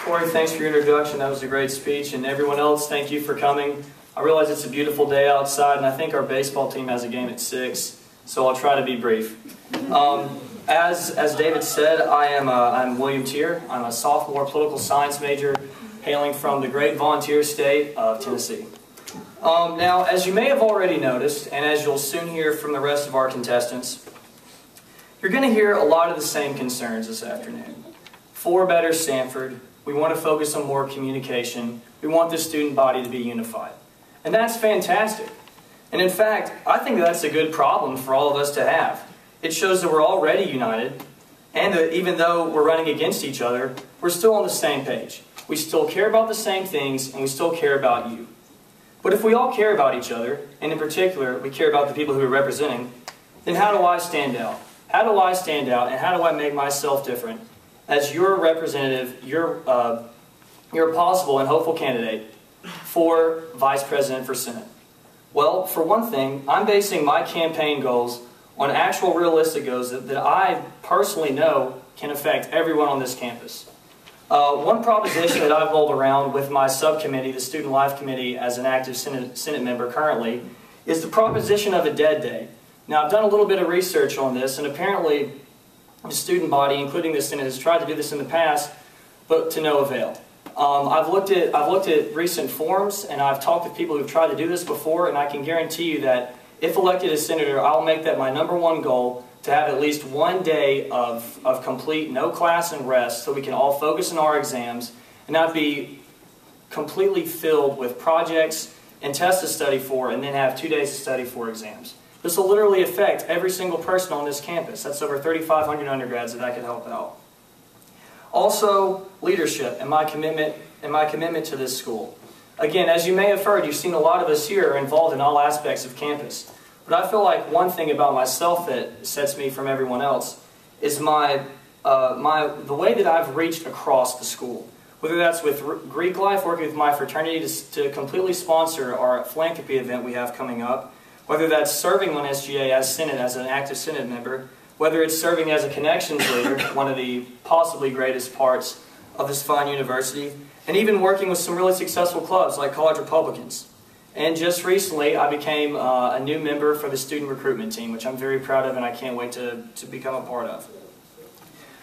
Corey, thanks for your introduction. That was a great speech. And everyone else, thank you for coming. I realize it's a beautiful day outside, and I think our baseball team has a game at 6, so I'll try to be brief. As David said, I'm William Teer. I'm a sophomore political science major hailing from the great volunteer state of Tennessee. Now, as you may have already noticed, and as you'll soon hear from the rest of our contestants, you're going to hear a lot of the same concerns this afternoon. For better Sanford, we want to focus on more communication. We want the student body to be unified. And that's fantastic. And in fact, I think that's a good problem for all of us to have. It shows that we're already united, and that even though we're running against each other, we're still on the same page. We still care about the same things, and we still care about you. But if we all care about each other, and in particular, we care about the people who we're representing, then how do I stand out? How do I stand out, and how do I make myself different as your representative, your possible and hopeful candidate for Vice President for Senate? Well, for one thing, I'm basing my campaign goals on actual realistic goals that I personally know can affect everyone on this campus. One proposition that I've rolled around with my subcommittee, the Student Life Committee, as an active Senate member currently, is the proposition of a dead day. Now, I've done a little bit of research on this, and apparently the student body, including the Senate, has tried to do this in the past, but to no avail. I've looked at recent forums, and I've talked with people who've tried to do this before, and I can guarantee you that if elected as senator, I'll make that my #1 goal, to have at least one day of complete no class and rest so we can all focus on our exams and not be completely filled with projects and tests to study for and then have 2 days to study for exams. This will literally affect every single person on this campus. That's over 3,500 undergrads that I could help out. Also, leadership and my commitment to this school. Again, as you may have heard, you've seen a lot of us here are involved in all aspects of campus. But I feel like one thing about myself that sets me from everyone else is the way that I've reached across the school. Whether that's with Greek Life, working with my fraternity to completely sponsor our philanthropy event we have coming up, whether that's serving on SGA as an active Senate member, whether it's serving as a connections leader, one of the possibly greatest parts of this fine university, and even working with some really successful clubs like College Republicans. And just recently, I became a new member for the student recruitment team, which I'm very proud of and I can't wait to become a part of.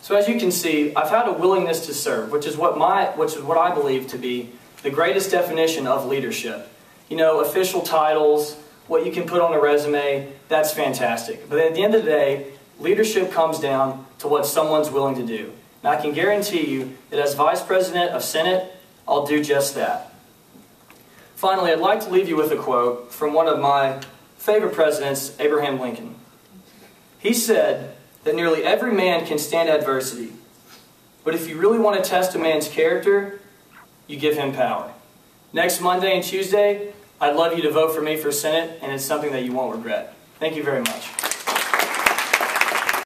So as you can see, I've had a willingness to serve, which is what I believe to be the greatest definition of leadership. You know, official titles, what you can put on a resume, that's fantastic. But at the end of the day, leadership comes down to what someone's willing to do. And I can guarantee you that as Vice President of Senate, I'll do just that. Finally, I'd like to leave you with a quote from one of my favorite presidents, Abraham Lincoln. He said that nearly every man can stand adversity, but if you really want to test a man's character, you give him power. Next Monday and Tuesday, I'd love you to vote for me for Senate, and it's something that you won't regret. Thank you very much.